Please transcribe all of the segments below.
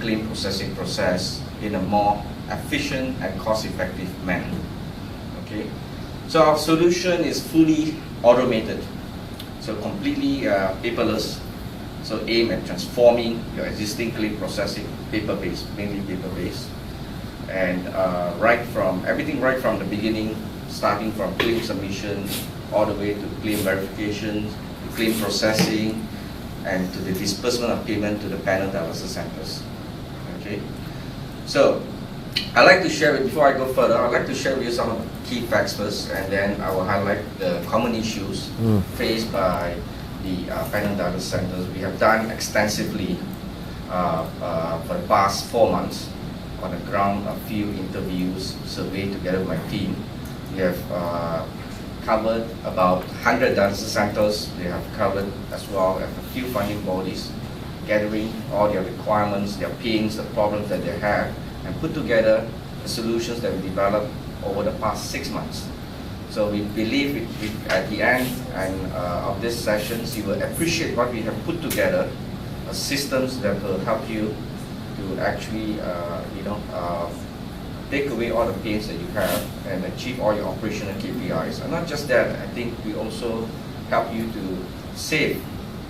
claim processing process in a more efficient and cost-effective manner. Okay, so our solution is fully automated, so completely paperless. So aim at transforming your existing claim processing paper-based, mainly paper-based, and everything right from the beginning, starting from claim submission all the way to claim verification, to claim processing, and to the disbursement of payment to the panel dialysis centers. Okay, so I'd like to share, before I go further, I'd like to share with you some of the key facts first, and then I will highlight the common issues faced by the panel dialysis centers. We have done extensively for the past 4 months on the ground, a few interviews, survey together with my team. We have covered about 100 dialysis centers. We have covered as well as a few funding bodies, gathering all their requirements, their pains, the problems that they have, and put together the solutions that we developed over the past 6 months. So we believe at the end of these sessions, you will appreciate what we have put together, systems that will help you to actually, take away all the pains that you have and achieve all your operational KPIs. And not just that, I think we also help you to save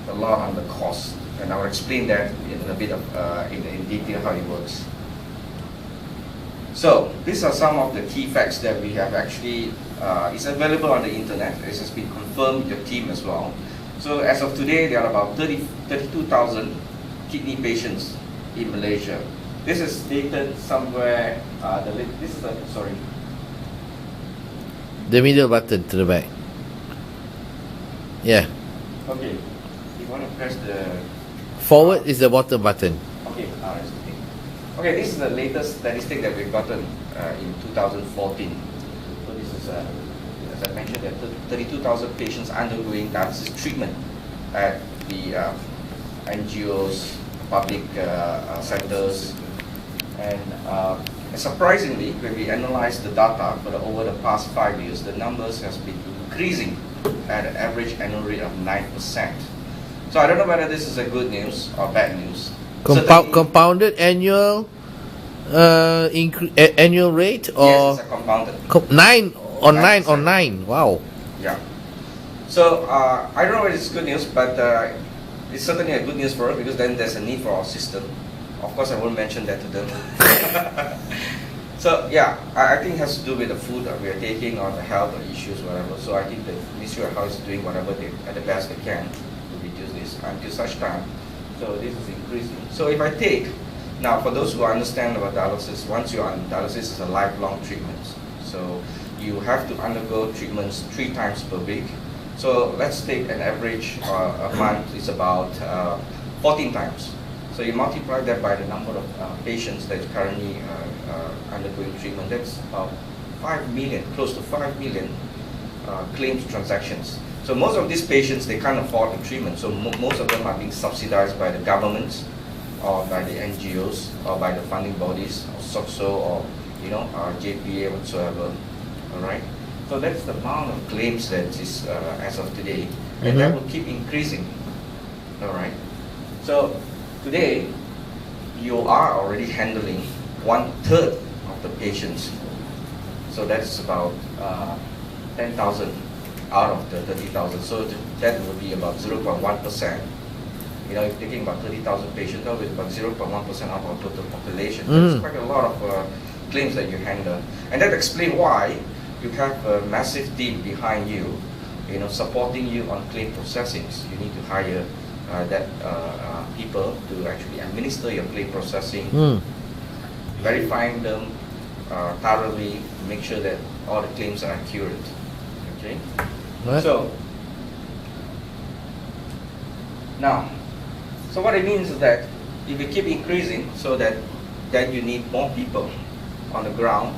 a lot on the cost. And I'll explain that in a bit of in detail how it works. So these are some of the key facts that we have actually, it's available on the internet. It has been confirmed with your team as well. So as of today, there are about 32,000 kidney patients in Malaysia. This is dated somewhere, The middle button to the back. Yeah. Okay, you want to press the... Forward is the bottom button. Okay, that's the thing. Okay, this is the latest statistic that we've gotten in 2014. So this is, as I mentioned, there are 32,000 patients undergoing dialysis treatment at the NGOs, public centers, and surprisingly, when we analyzed the data over the past 5 years, the numbers has been increasing at an average annual rate of 9%. So I don't know whether this is a good news or bad news. Compounded annual annual rate, or yes, it's a compounded. 9. Wow. Yeah. So I don't know whether it's good news, but it's certainly a good news for us, because then there's a need for our system. Of course, I won't mention that to them. So yeah, I think it has to do with the food that we are taking, or the health or issues, whatever. So I think the Ministry of Health is doing whatever they, at the best they can to reduce this until such time. So this is increasing. So if I take, now for those who understand about dialysis, once you're on dialysis, it's a lifelong treatment. So you have to undergo treatments 3 times per week. So let's take an average a month is about 14 times. So you multiply that by the number of patients that currently undergoing treatment. That's about 5 million, close to 5 million claims transactions. So most of these patients, they can't afford the treatment. So most of them are being subsidized by the government, or by the NGOs, or by the funding bodies, or SOCSO, or JPA, whatsoever. All right. So that's the amount of claims that is as of today, and that will keep increasing. All right. So today, you are already handling 1/3 of the patients. So that's about 10,000 out of the 30,000. So that would be about 0.1%. If you're taking about 30,000 patients, that would be about 0.1% of our total population. That's quite a lot of claims that you handle, and that explains why you have a massive team behind you, supporting you on claim processing. You need to hire people to actually administer your claim processing, verifying them thoroughly, make sure that all the claims are accurate. Okay. Right. So now, so what it means is that if you keep increasing, so that then you need more people on the ground,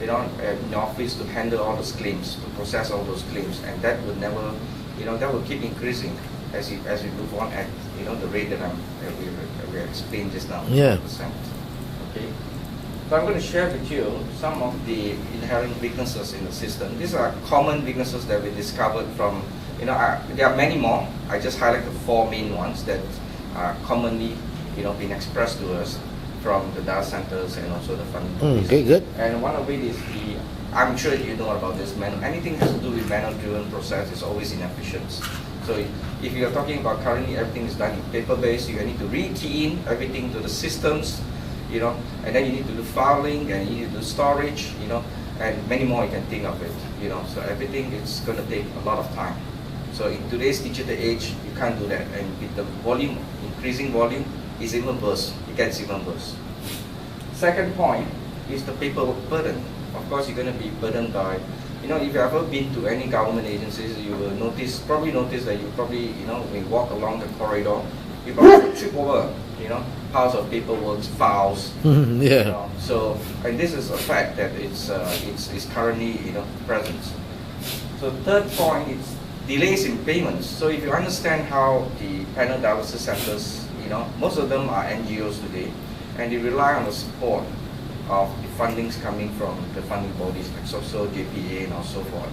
in the office, to handle all those claims, to process all those claims, and that would never, that will keep increasing as we move on at the rate that we explained just now. Yeah. 100%. Okay. So I'm going to share with you some of the inherent weaknesses in the system. These are common weaknesses that we discovered from, there are many more. I just highlight the 4 main ones that are commonly, been expressed to us. from the data centers and also the funding bodies. Okay, good. And one of it is I'm sure you know about this, anything has to do with manual-driven process is always inefficient. So if you're talking about currently everything is done in paper-based, you need to re-key in everything to the systems, and then you need to do filing, and you need to do storage, and many more you can think of it, So everything is going to take a lot of time. So in today's digital age, you can't do that. And with the volume, increasing volume, it's even worse. It gets even worse. Second point is the paperwork burden. Of course, you're going to be burdened by, if you've ever been to any government agencies, you will probably notice that when you walk along the corridor, you probably trip over, piles of paperwork, files. Yeah. So, and this is a fact that it's currently, present. So third point is delays in payments. So if you understand how the panel dialysis centers, most of them are NGOs today, and they rely on the support of the fundings coming from the funding bodies like SOSO, JPA, and so forth.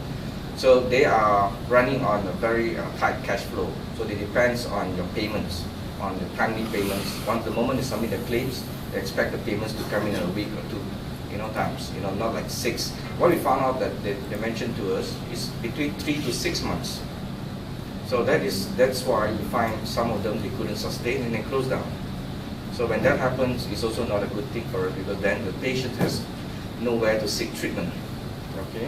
So they are running on a very tight cash flow. So it depends on your payments, on the timely payments. Once the moment you submit the claims, they expect the payments to come in a week or two, times, not like 6. What we found out that they mentioned to us is between 3 to 6 months. So that's why you find some of them they couldn't sustain and they close down. So when that happens, it's also not a good thing for it, because then the patient has nowhere to seek treatment. Okay.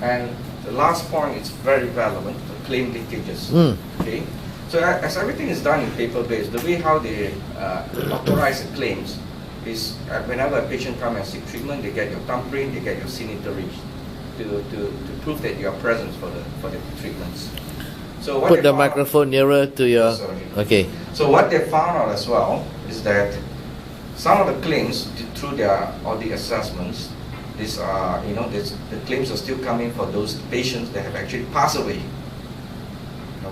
And the last point is very relevant: the claim leakages. Okay. So as everything is done in paper-based, the way how they authorize the claims is whenever a patient comes and seek treatment, they get your thumbprint, they get your signatory to prove that you are present for the treatments. So what Put the microphone nearer to your. Sorry. Okay. So what they found out as well is that some of the claims through their audit assessments, these are the claims are still coming for those patients that have actually passed away.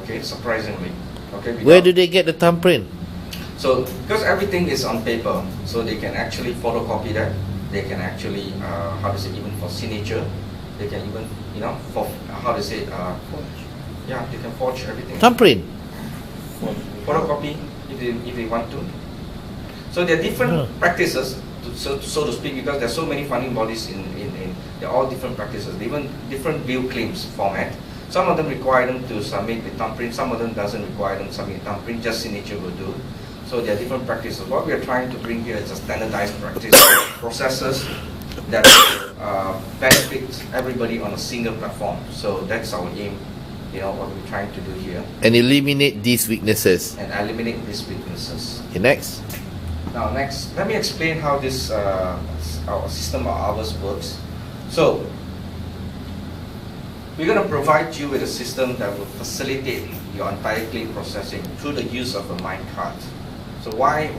Okay, surprisingly. Okay. Where do they get the thumbprint? So because everything is on paper, so they can actually photocopy that. They can actually even for signature, they can even for yeah, they can forge everything. Thumbprint. Photocopy if they want to. So there are different practices, so to speak, because there are so many funding bodies they're all different practices, even different bill claims format. Some of them require them to submit with thumbprint, some of them doesn't require them to submit thumbprint, just signature will do. So there are different practices. What we are trying to bring here is a standardized practice, processes that benefit everybody on a single platform. So that's our aim, what we're trying to do here. And eliminate these weaknesses. And eliminate these weaknesses. Okay, next. Now next, let me explain how this our system of ours works. So we're going to provide you with a system that will facilitate your entire claim processing through the use of a mind card. So why